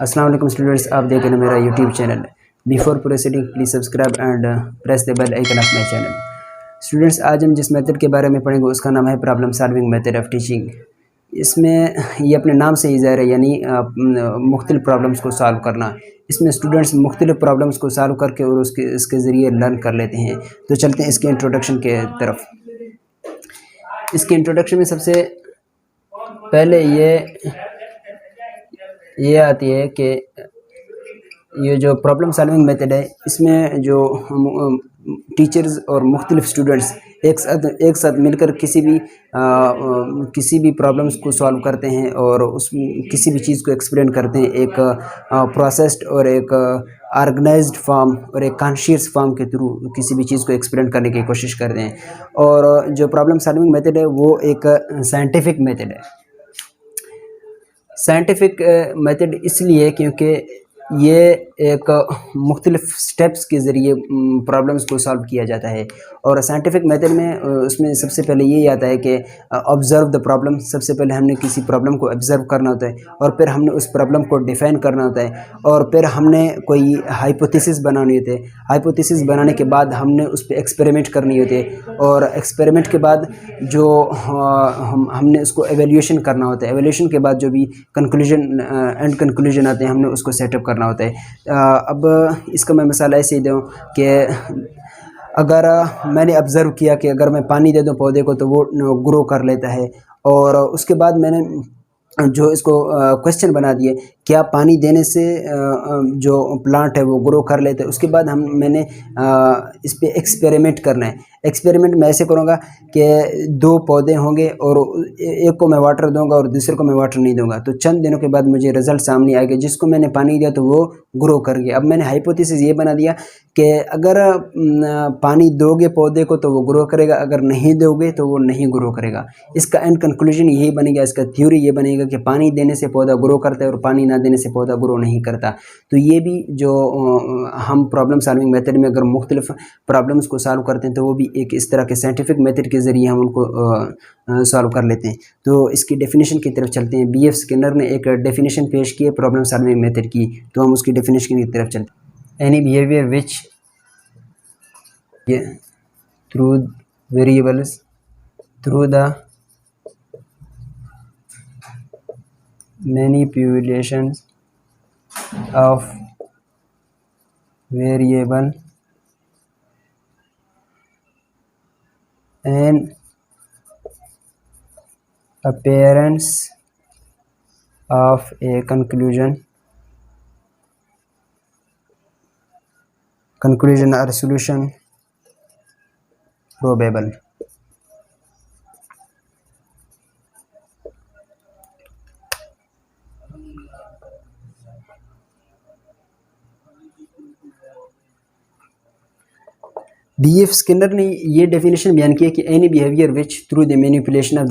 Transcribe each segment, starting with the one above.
अस्सलाम वालेकुम स्टूडेंट्स, आप देख रहे हैं मेरा YouTube channel. Before proceeding please subscribe and press the bell icon of my channel. Students, आज हम जिस मेथड के बारे में पढ़ेंगे उसका नाम है problem solving method of teaching. इसमें ये अपने नाम से ही ज़ाहिर है, यानी मुख्तलिफ प्रॉब्लम्स को सॉल्व करना। इसमें स्टूडेंट्स मुख्तलिफ प्रॉब्लम्स को सॉल्व करके और इसके ज़रिए लर्न कर लेते हैं। तो चलते हैं इसके इंट्रोडक्शन के तरफ। इसके इंट्रोडक्शन में सबसे पहले ये आती है कि ये जो प्रॉब्लम सॉल्विंग मेथड है, इसमें जो टीचर्स और मुख्तलिफ स्टूडेंट्स एक साथ मिलकर किसी भी प्रॉब्लम्स को सॉल्व करते हैं और किसी भी चीज़ को एक्सप्लेन करते हैं एक प्रोसेस्ड और एक ऑर्गेनाइज्ड फॉर्म और एक कॉन्शियस फॉर्म के थ्रू किसी भी चीज़ को एक्सप्लेन करने की कोशिश करते हैं। और जो प्रॉब्लम सॉल्विंग मेथड है वो एक साइंटिफिक मेथड है। साइंटिफिक मेथड इसलिए क्योंकि ये एक मुख्तलिफ स्टेप्स के ज़रिए प्रॉब्लम्स को सॉल्व किया जाता है। और साइंटिफिक मेथड में उसमें सबसे पहले यही आता है कि ऑब्ज़र्व द प्रॉब्लम। सबसे पहले हमने किसी प्रॉब्लम को ऑब्ज़र्व करना होता है और फिर हमने उस प्रॉब्लम को डिफ़ाइन करना होता है और फिर हमने कोई हाइपोथेसिस बनानी होती है। हाइपोथेसिस बनाने के बाद हमने उस पर एक्सपेरिमेंट करनी होती है और एक्सपेरिमेंट के बाद जो हमने उसको एवेल्यूशन करना होता है। एवेल्यूशन के बाद जो भी एंड कंक्लूजन आते हैं हमने उसको सेटअप करना होता है। अब इसका मैं मिसाल ऐसे ही दूँ कि अगर मैंने ऑब्ज़र्व किया कि अगर मैं पानी दे दूँ पौधे को तो वो ग्रो कर लेता है, और उसके बाद मैंने जो इसको क्वेश्चन बना दिए क्या पानी देने से जो प्लांट है वो ग्रो कर लेते हैं। उसके बाद मैंने इस पे एक्सपेरिमेंट करना है। एक्सपेरिमेंट मैं ऐसे करूँगा कि दो पौधे होंगे और एक को मैं वाटर दूंगा और दूसरे को मैं वाटर नहीं दूंगा, तो चंद दिनों के बाद मुझे रिजल्ट सामने आएगा। जिसको मैंने पानी दिया तो वो ग्रो कर गया। अब मैंने हाइपोथेसिस ये बना दिया कि अगर पानी दोगे पौधे को तो वो ग्रो करेगा, अगर नहीं दोगे तो वो नहीं ग्रो करेगा। इसका एंड कंक्लूजन यही बनेगा, इसका थ्योरी ये बनेगा कि पानी देने से पौधा ग्रो करता है और पानी ना देने से पौधा ग्रो नहीं करता। तो ये भी जो हम प्रॉब्लम सॉल्विंग मेथड में अगर मुख्तलिफ प्रॉब्लम्स को सॉल्व करते हैं तो वो भी एक इस तरह के साइंटिफिक मेथड के ज़रिए हम उनको सॉल्व कर लेते हैं। तो इसकी डेफिनेशन की तरफ चलते हैं। B.F. स्किनर ने एक डेफिनेशन पेश की है प्रॉब्लम सॉल्विंग मेथड की, तो हम उसकी डेफिनेशन की तरफ चलते हैं। Any behaviour which through variables through the manipulation of variable and appearance of a conclusion or solution probable। B.F. Skinner ने ये डेफिनेशन बयान किया कि any behaviour which through the manipulation of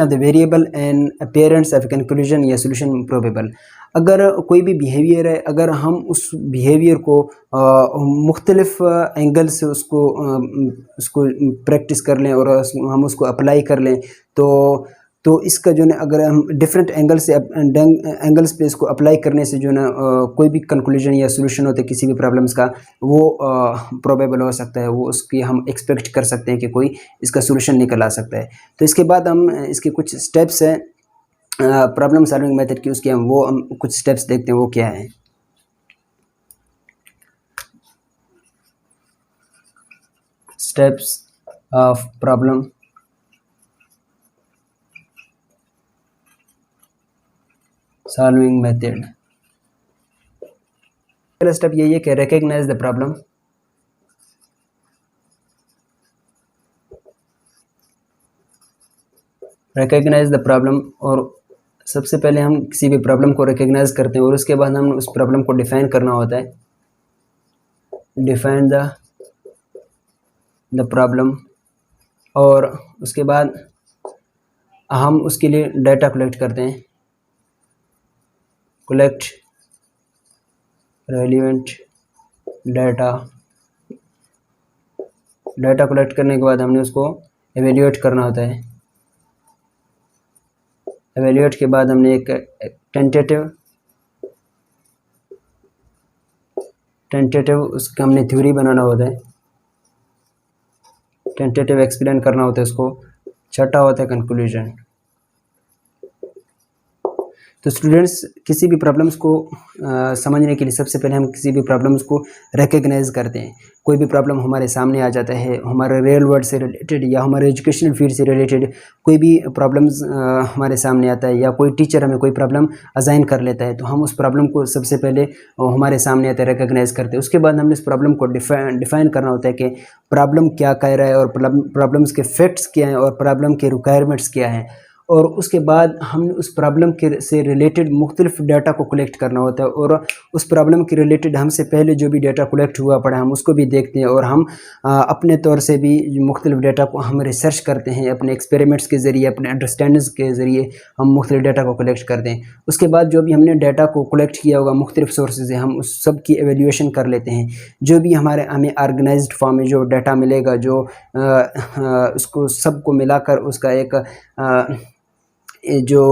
the variable and appearance of conclusion या solution probable. अगर कोई भी behaviour है, अगर हम उस बिहेवियर को मुख्तलिफ एंगल से उसको प्रैक्टिस कर लें और हम उसको अप्लाई कर लें तो इसका जो है अगर हम डिफरेंट एंगल्स पे इसको अप्लाई करने से जो है कोई भी कंक्लूजन या सोल्यूशन होता है किसी भी प्रॉब्लम्स का वो प्रोबेबल हो सकता है। वो उसकी हम एक्सपेक्ट कर सकते हैं कि कोई इसका सोल्यूशन निकल आ सकता है। तो इसके बाद हम इसके कुछ स्टेप्स हैं प्रॉब्लम सॉल्विंग मेथड की, उसके हम कुछ स्टेप्स देखते हैं वो क्या है। Steps of problem solving method. पहला स्टेप यही है कि recognise the problem. Recognise the problem, और सबसे पहले हम किसी भी प्रॉब्लम को रिकॉग्नाइज करते हैं और उसके बाद हम उस प्रॉब्लम को डिफाइन करना होता है। डिफाइन द प्रॉब्लम, और उसके बाद हम उसके लिए डाटा कलेक्ट करते हैं। कलेक्ट रेलिवेंट डाटा कलेक्ट करने के बाद हमने उसको एवेल्यूएट करना होता है। एवेल्यूएट के बाद हमने एक टेंटेटिव उसका हमने थ्योरी बनाना होता है, टेंटेटिव एक्सप्लेन करना होता है उसको। छठा होता है कंक्लूजन। तो स्टूडेंट्स किसी भी प्रॉब्लम्स को समझने के लिए सबसे पहले हम किसी भी प्रॉब्लम्स को रिकग्नाइज करते हैं। कोई भी प्रॉब्लम हमारे सामने आ जाता है, हमारे रियल वर्ल्ड से रिलेटेड या हमारे एजुकेशनल फील्ड से रिलेटेड कोई भी प्रॉब्लम्स हमारे सामने आता है, या कोई टीचर हमें कोई प्रॉब्लम असाइन कर लेता है, तो हम उस प्रॉब्लम को सबसे पहले हमारे सामने आता है रिकग्नाइज करते हैं। उसके बाद हमने इस प्रॉब्लम को डिफाइन करना होता है कि प्रॉब्लम क्या कह रहा है और प्रॉब्लम्स के फैक्ट्स क्या हैं और प्रॉब्लम के रिक्वायरमेंट्स क्या हैं। और उसके बाद हमने उस प्रॉब्लम के से रिलेटेड मुख्तलिफ डाटा को कलेक्ट करना होता है, और उस प्रॉब्लम के रिलेटेड हमसे पहले जो भी डाटा कलेक्ट हुआ पड़ा हम उसको भी देखते हैं, और हम अपने तौर से भी मुख्तलिफ डाटा को हम रिसर्च करते हैं, अपने एक्सपेरिमेंट्स के ज़रिए, अपने अंडरस्टैंडिंग्स के ज़रिए हम मुख्तलिफ डाटा को कलेक्ट करते हैं। उसके बाद जो भी हमने डाटा को कलेक्ट किया होगा मुख्तलिफ सोर्सेज से, हम उस सब की एवेल्यूएशन कर लेते हैं। जो भी हमें ऑर्गेनाइज्ड फॉर्म में जो डाटा मिलेगा, जो उसको सबको मिलाकर उसका एक जो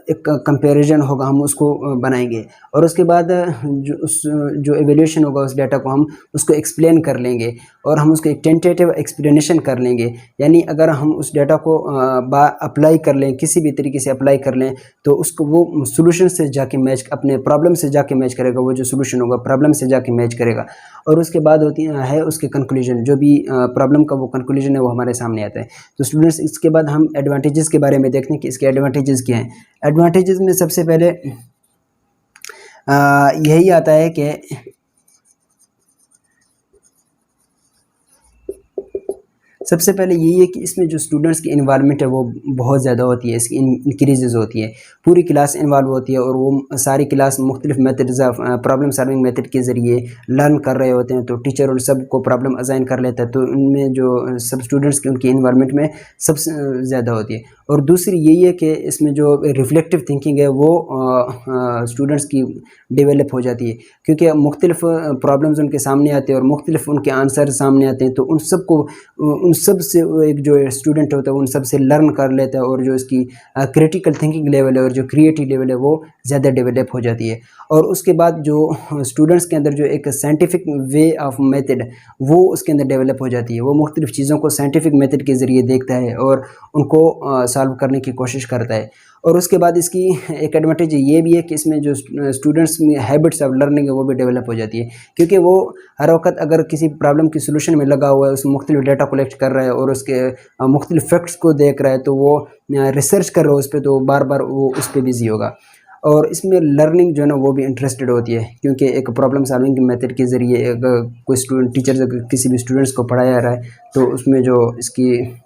एक कंपैरिजन होगा हम उसको बनाएंगे, और उसके बाद जो एवेल्यूएशन होगा उस डाटा को हम उसको एक्सप्लेन कर लेंगे, और हम उसको एक टेंटेटिव एक्सप्लेनेशन कर लेंगे। यानी अगर हम उस डाटा को अप्लाई कर लें, किसी भी तरीके से अप्लाई कर लें, तो उसको वो सोल्यूशन से जाके मैच, अपने प्रॉब्लम से जाके मैच करेगा। वो जो सोल्यूशन होगा प्रॉब्लम से जाके मैच करेगा। और उसके बाद होती है उसके कंक्लूजन, जो भी प्रॉब्लम का वो कंक्लूजन है वो हमारे सामने आता है। तो स्टूडेंट्स इसके बाद हम एडवांटेजेस के बारे में देखते हैं कि इसके एडवांटेजेस क्या हैं। एडवांटेजेस में सबसे पहले यही आता है कि सबसे पहले यही है कि इसमें जो स्टूडेंट्स की इन्वॉल्वमेंट है वो बहुत ज़्यादा होती है, इसकी इंक्रीजेज होती है। पूरी क्लास इन्वॉल्व होती है, और वो सारी क्लास मुख्तलिफ methods of problem solving method के ज़रिए लर्न कर रहे होते हैं। तो टीचर उन सब को प्रॉब्लम असाइन कर लेता है, तो उनमें जो सब स्टूडेंट्स की उनकी इन्वॉल्वमेंट में सबसे ज़्यादा होती है। और दूसरी यही है कि इसमें जो रिफ्लेक्टिव थिंकिंग है वो स्टूडेंट्स की डेवलप हो जाती है, क्योंकि मुख्तलिफ प्रॉब्लम्स उनके सामने आते हैं और मुख्तलिफ उनके आंसर सामने आते हैं। तो उन सब को उन सब से एक जो स्टूडेंट होता है उन सब से लर्न कर लेता है, और जो इसकी क्रिटिकल थिंकिंग लेवल है और जो क्रिएटिव लेवल है वो ज़्यादा डेवलप हो जाती है। और उसके बाद जो स्टूडेंट्स के अंदर जो एक साइंटिफिक वे ऑफ मेथड वो उसके अंदर डेवलप हो जाती है। वो मुख्तलिफ चीज़ों को साइंटिफिक मेथड के ज़रिए देखता है और उनको सॉल्व करने की कोशिश करता है। और उसके बाद इसकी एक एडवांटेज ये भी है कि इसमें जो स्टूडेंट्स में हैबिट्स ऑफ लर्निंग है वो भी डेवलप हो जाती है, क्योंकि वो हर वक्त अगर किसी प्रॉब्लम की सोल्यूशन में लगा हुआ है, उसमें मुख्तलिफ डाटा कलेक्ट कर रहा है और उसके मुख्तलिफ फैक्ट्स को देख रहा है, तो वो रिसर्च कर रहा है उस पर, तो बार बार वो उस पर बिजी होगा। और इसमें लर्निंग जो है ना वो भी इंटरेस्टेड होती है, क्योंकि एक प्रॉब्लम सॉल्विंग मेथड के ज़रिए अगर कोई स्टूडेंट टीचर किसी भी स्टूडेंट्स को पढ़ाया जा रहा है तो उसमें जो इसकी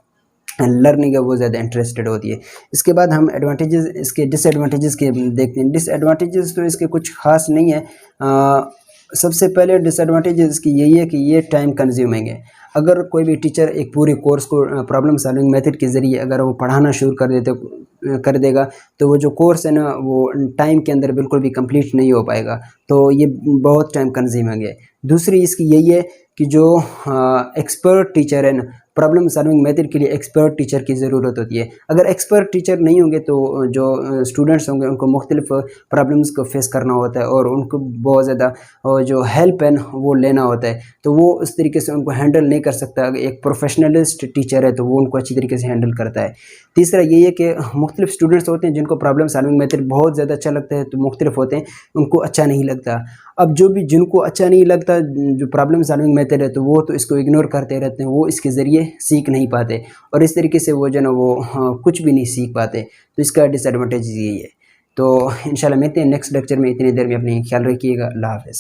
लर्निंग है वो ज़्यादा इंटरेस्टेड होती है। इसके बाद हम एडवांटेजेस, इसके डिसएडवांटेजेस के देखते हैं। डिसएडवांटेजेस तो इसके कुछ खास नहीं है। सबसे पहले डिसएडवांटेजेस इसकी यही है कि ये टाइम कंज्यूमिंग है। अगर कोई भी टीचर एक पूरे कोर्स को प्रॉब्लम सॉल्विंग मेथड के ज़रिए अगर वो पढ़ाना शुरू कर देगा, तो वो जो कोर्स है ना वो टाइम के अंदर बिल्कुल भी कंप्लीट नहीं हो पाएगा, तो ये बहुत टाइम कंज्यूमिंग है। दूसरी इसकी यही है कि जो एक्सपर्ट टीचर है ना, प्रॉब्लम सॉल्विंग मेथड के लिए एक्सपर्ट टीचर की ज़रूरत होती है। अगर एक्सपर्ट टीचर नहीं होंगे तो जो स्टूडेंट्स होंगे उनको मुख्तलिफ प्रॉब्लम्स को फेस करना होता है, और उनको बहुत ज़्यादा जो हेल्प है वो लेना होता है, तो वो उस तरीके से उनको हैंडल नहीं कर सकता। अगर एक प्रोफेशनलिस्ट टीचर है तो वो उनको अच्छी तरीके से हैंडल करता है। तीसरा ये है कि मुख्तलिफ स्टूडेंट्स होते हैं जिनको प्रॉब्लम सॉल्विंग मेथड बहुत ज़्यादा अच्छा लगता है, तो मुख्तलिफ होते हैं उनको अच्छा नहीं लगता। अब जिनको अच्छा नहीं लगता जो प्रॉब्लम सॉल्विंग मेथड है, तो वो तो इसको इग्नोर करते रहते हैं, वो इसके ज़रिए सीख नहीं पाते, और इस तरीके से वो जो ना वो कुछ भी नहीं सीख पाते। तो इसका डिसएडवांटेज यही है। तो इंशाल्लाह मिलते हैं नेक्स्ट लेक्चर में। इतनी देर में अपनी ख्याल रखिएगा। अल्लाह हाफ़िज़।